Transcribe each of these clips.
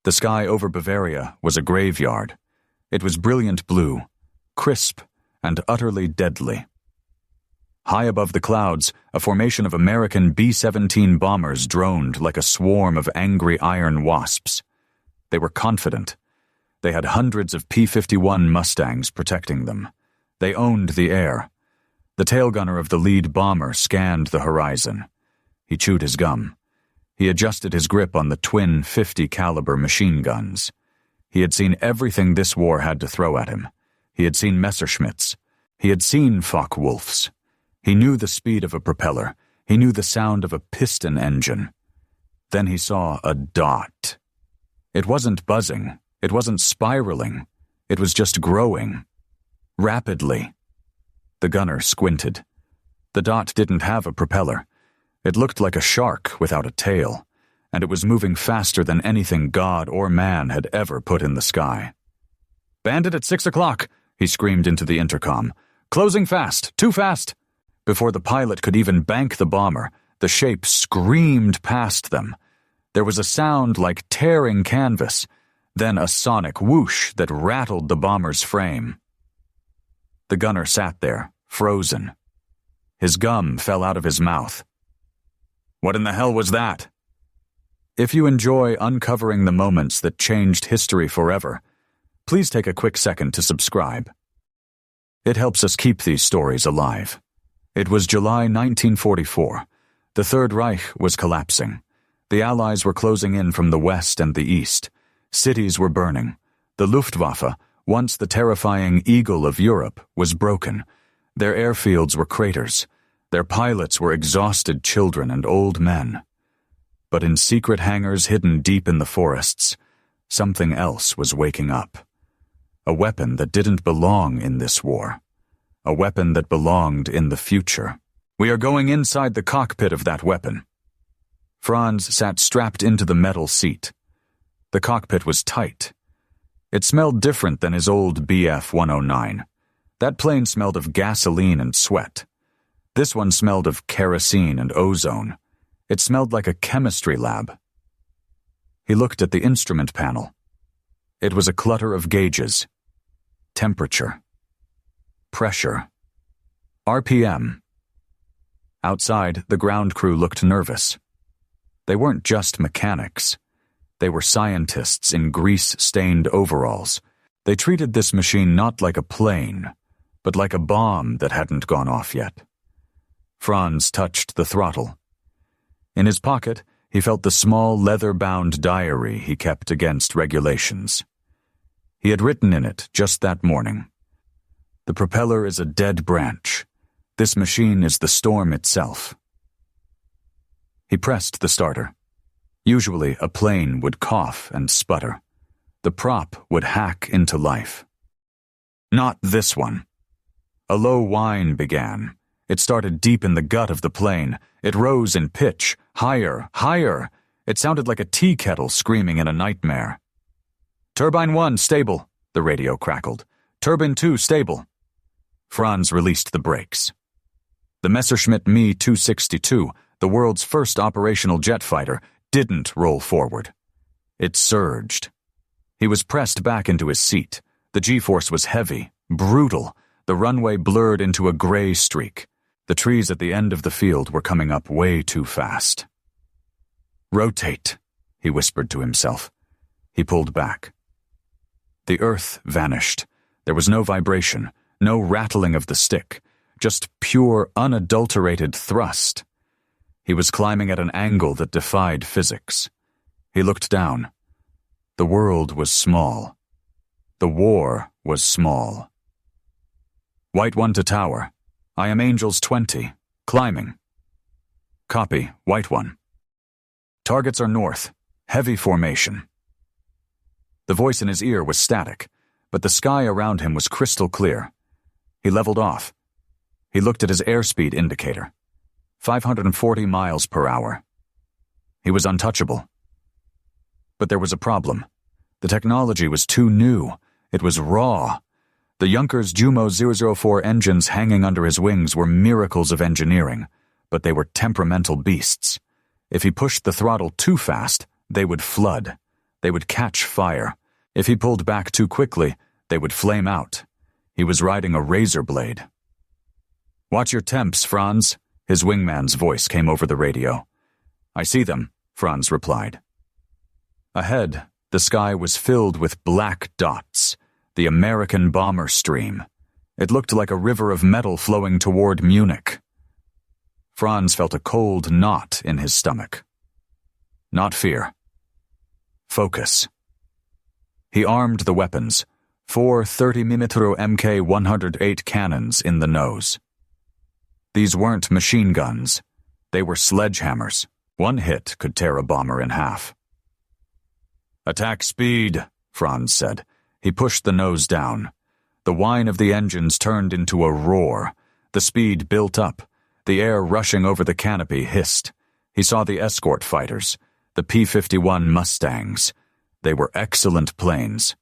The sky over Bavaria was a graveyard. It was brilliant blue, crisp, and utterly deadly. High above the clouds, a formation of American B-17 bombers droned like a swarm of angry iron wasps. They were confident. They had hundreds of P-51 Mustangs protecting them. They owned the air. The tail gunner of the lead bomber scanned the horizon. He chewed his gum. He adjusted his grip on the twin 50 caliber machine guns. He had seen everything this war had to throw at him. He had seen Messerschmitts. He had seen Focke-Wulfs. He knew the speed of a propeller. He knew the sound of a piston engine. Then he saw a dot. It wasn't buzzing. It wasn't spiraling. It was just growing. Rapidly. The gunner squinted. The dot didn't have a propeller. It looked like a shark without a tail, and it was moving faster than anything God or man had ever put in the sky. "Bandit at 6 o'clock!" he screamed into the intercom. "Closing fast! Too fast!" Before the pilot could even bank the bomber, the shape screamed past them. There was a sound like tearing canvas, then a sonic whoosh that rattled the bomber's frame. The gunner sat there, frozen. His gum fell out of his mouth. What in the hell was that? If you enjoy uncovering the moments that changed history forever, please take a quick second to subscribe. It helps us keep these stories alive. It was July 1944. The Third Reich was collapsing. The Allies were closing in from the west and the east. Cities were burning. The Luftwaffe, once the terrifying eagle of Europe, was broken. Their airfields were craters. Their pilots were exhausted children and old men. But in secret hangars hidden deep in the forests, something else was waking up. A weapon that didn't belong in this war. A weapon that belonged in the future. We are going inside the cockpit of that weapon. Franz sat strapped into the metal seat. The cockpit was tight. It smelled different than his old Bf-109. That plane smelled of gasoline and sweat. This one smelled of kerosene and ozone. It smelled like a chemistry lab. He looked at the instrument panel. It was a clutter of gauges. Temperature. Pressure. RPM. Outside, the ground crew looked nervous. They weren't just mechanics. They were scientists in grease-stained overalls. They treated this machine not like a plane, but like a bomb that hadn't gone off yet. Franz touched the throttle. In his pocket, he felt the small leather-bound diary he kept against regulations. He had written in it just that morning. The propeller is a dead branch. This machine is the storm itself. He pressed the starter. Usually, a plane would cough and sputter. The prop would hack into life. Not this one. A low whine began. It started deep in the gut of the plane. It rose in pitch, higher, higher. It sounded like a tea kettle screaming in a nightmare. "Turbine 1, stable," the radio crackled. "Turbine 2, stable." Franz released the brakes. The Messerschmitt Me-262, the world's first operational jet fighter, didn't roll forward. It surged. He was pressed back into his seat. The G-force was heavy, brutal. The runway blurred into a gray streak. The trees at the end of the field were coming up way too fast. "Rotate," he whispered to himself. He pulled back. The earth vanished. There was no vibration, no rattling of the stick, just pure, unadulterated thrust. He was climbing at an angle that defied physics. He looked down. The world was small. The war was small. "White 1 to tower. I am Angels 20. Climbing." "Copy, White 1. Targets are north. Heavy formation." The voice in his ear was static, but the sky around him was crystal clear. He leveled off. He looked at his airspeed indicator. 540 miles per hour. He was untouchable. But there was a problem. The technology was too new. It was raw. The Junkers Jumo 004 engines hanging under his wings were miracles of engineering, but they were temperamental beasts. If he pushed the throttle too fast, they would flood. They would catch fire. If he pulled back too quickly, they would flame out. He was riding a razor blade. "Watch your temps, Franz," his wingman's voice came over the radio. "I see them," Franz replied. Ahead, the sky was filled with black dots, the American bomber stream. It looked like a river of metal flowing toward Munich. Franz felt a cold knot in his stomach. Not fear. Focus. He armed the weapons, 4 30mm Mk108 cannons in the nose. These weren't machine guns. They were sledgehammers. One hit could tear a bomber in half. "Attack speed," Franz said. He pushed the nose down. The whine of the engines turned into a roar. The speed built up. The air rushing over the canopy hissed. He saw the escort fighters, the P-51 Mustangs. They were excellent planes.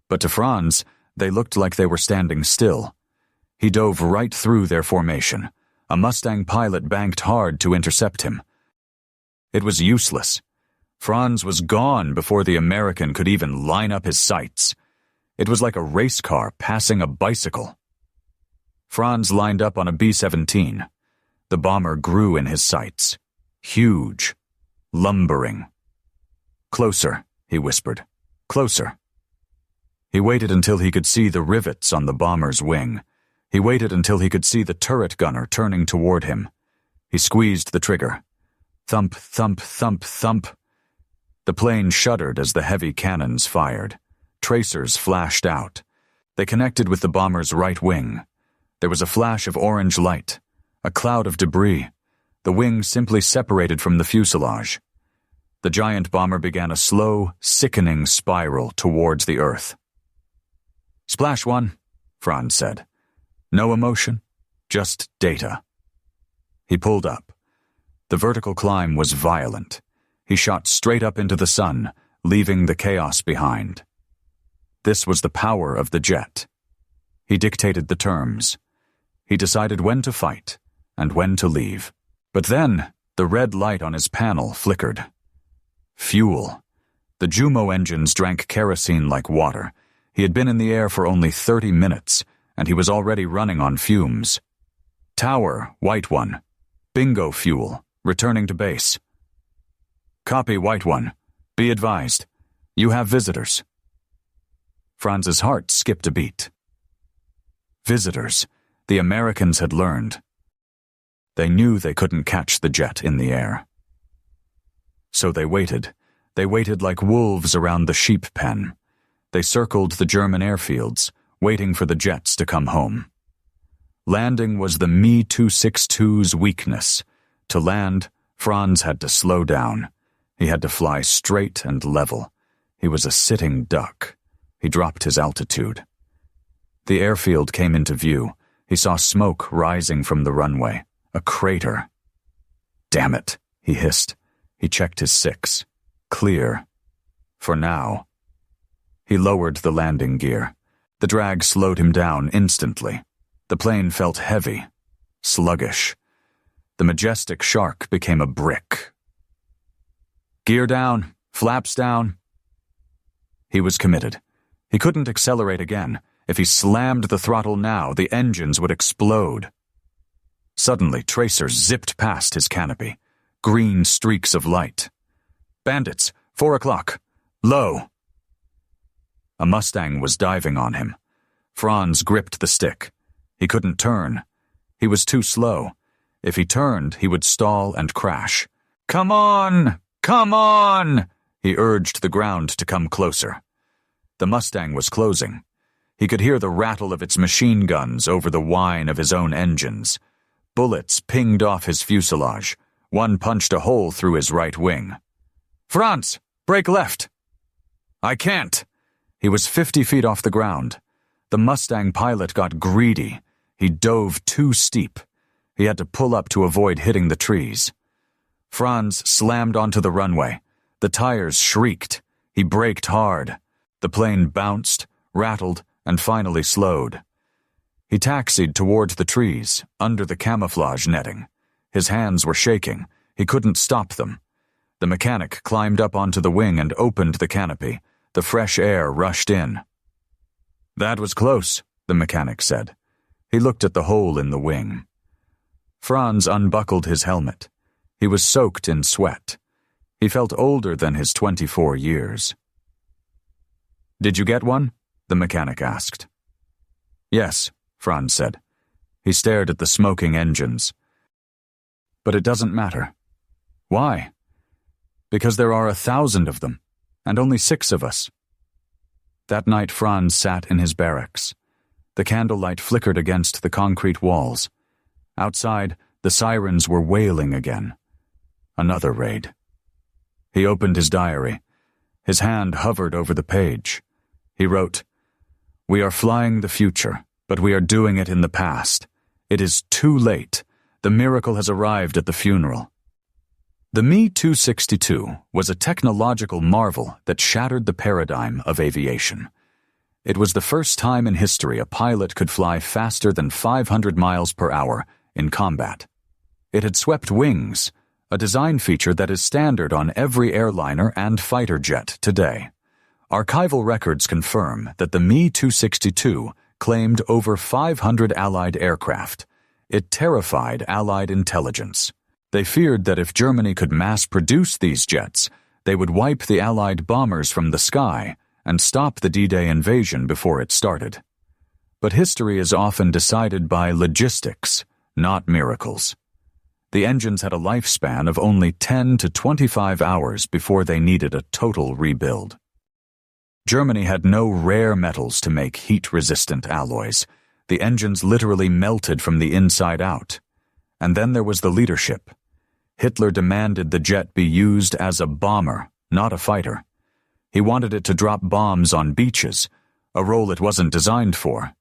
But to Franz, they looked like they were standing still. He dove right through their formation. A Mustang pilot banked hard to intercept him. It was useless. Franz was gone before the American could even line up his sights. It was like a race car passing a bicycle. Franz lined up on a B-17. The bomber grew in his sights. Huge. Lumbering. "Closer," he whispered. "Closer." He waited until he could see the rivets on the bomber's wing. He waited until he could see the turret gunner turning toward him. He squeezed the trigger. Thump, thump, thump, thump. The plane shuddered as the heavy cannons fired. Tracers flashed out. They connected with the bomber's right wing. There was a flash of orange light, a cloud of debris. The wing simply separated from the fuselage. The giant bomber began a slow, sickening spiral towards the earth. "Splash one," Franz said. No emotion, just data. He pulled up. The vertical climb was violent. He shot straight up into the sun, leaving the chaos behind. This was the power of the jet. He dictated the terms. He decided when to fight and when to leave. But then, the red light on his panel flickered. Fuel. The Jumo engines drank kerosene like water. He had been in the air for only 30 minutes, and he was already running on fumes. Tower, White One. Bingo fuel, returning to base. Copy, White One. Be advised. You have visitors. Franz's heart skipped a beat. Visitors. The Americans had learned. They knew they couldn't catch the jet in the air. So they waited. They waited like wolves around the sheep pen. They circled the German airfields, waiting for the jets to come home. Landing was the Me-262's weakness. To land, Franz had to slow down. He had to fly straight and level. He was a sitting duck. He dropped his altitude. The airfield came into view. He saw smoke rising from the runway. A crater. "Damn it," he hissed. He checked his 6. Clear. For now. He lowered the landing gear. The drag slowed him down instantly. The plane felt heavy, sluggish. The majestic shark became a brick. Gear down, flaps down. He was committed. He couldn't accelerate again. If he slammed the throttle now, the engines would explode. Suddenly, tracers zipped past his canopy. Green streaks of light. Bandits, 4 o'clock. Low. A Mustang was diving on him. Franz gripped the stick. He couldn't turn. He was too slow. If he turned, he would stall and crash. "Come on! Come on!" He urged the ground to come closer. The Mustang was closing. He could hear the rattle of its machine guns over the whine of his own engines. Bullets pinged off his fuselage. One punched a hole through his right wing. "Franz, brake left." "I can't." He was 50 feet off the ground. The Mustang pilot got greedy. He dove too steep. He had to pull up to avoid hitting the trees. Franz slammed onto the runway. The tires shrieked. He braked hard. The plane bounced, rattled, and finally slowed. He taxied toward the trees, under the camouflage netting. His hands were shaking. He couldn't stop them. The mechanic climbed up onto the wing and opened the canopy. The fresh air rushed in. "That was close," the mechanic said. He looked at the hole in the wing. Franz unbuckled his helmet. He was soaked in sweat. He felt older than his 24 years. "Did you get one?" the mechanic asked. "Yes," Franz said. He stared at the smoking engines. "But it doesn't matter." "Why?" "Because there are 1,000 of them, and only 6 of us." That night Franz sat in his barracks. The candlelight flickered against the concrete walls. Outside, the sirens were wailing again. Another raid. He opened his diary. His hand hovered over the page. He wrote, "We are flying the future, but we are doing it in the past. It is too late. The miracle has arrived at the funeral." The Me-262 was a technological marvel that shattered the paradigm of aviation. It was the first time in history a pilot could fly faster than 500 miles per hour in combat. It had swept wings, a design feature that is standard on every airliner and fighter jet today. Archival records confirm that the Me-262 claimed over 500 Allied aircraft. It terrified Allied intelligence. They feared that if Germany could mass-produce these jets, they would wipe the Allied bombers from the sky and stop the D-Day invasion before it started. But history is often decided by logistics, not miracles. The engines had a lifespan of only 10 to 25 hours before they needed a total rebuild. Germany had no rare metals to make heat-resistant alloys. The engines literally melted from the inside out. And then there was the leadership. Hitler demanded the jet be used as a bomber, not a fighter. He wanted it to drop bombs on beaches, a role it wasn't designed for.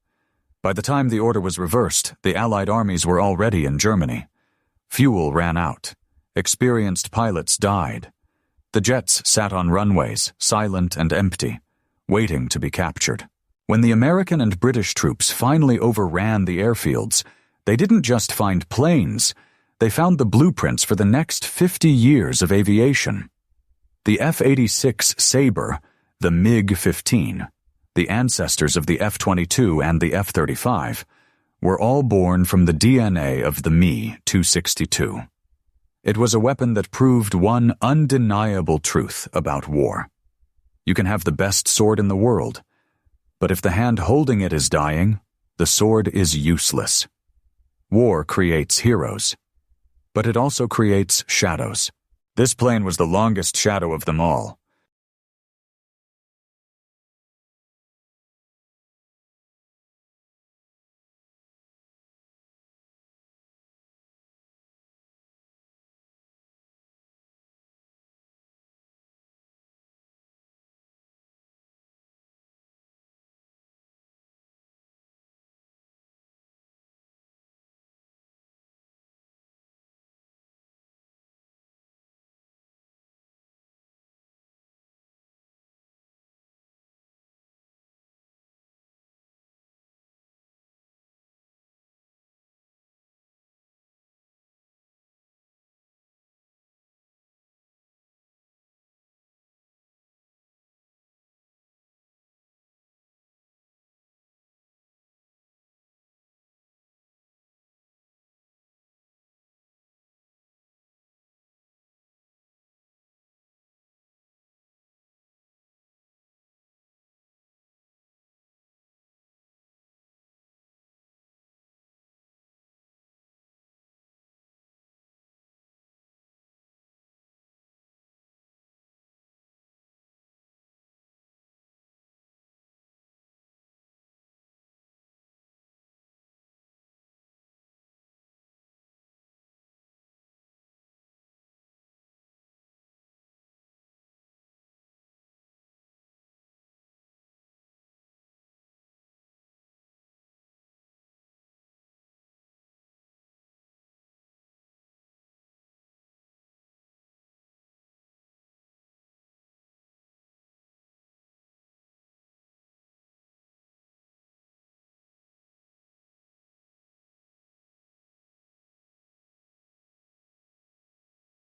By the time the order was reversed, the Allied armies were already in Germany. Fuel ran out. Experienced pilots died. The jets sat on runways, silent and empty, waiting to be captured. When the American and British troops finally overran the airfields, they didn't just find planes, they found the blueprints for the next 50 years of aviation. The F-86 Sabre, the MiG-15, the ancestors of the F-22 and the F-35, were all born from the DNA of the Me-262. It was a weapon that proved one undeniable truth about war. You can have the best sword in the world, but if the hand holding it is dying, the sword is useless. War creates heroes, but it also creates shadows. This plane was the longest shadow of them all.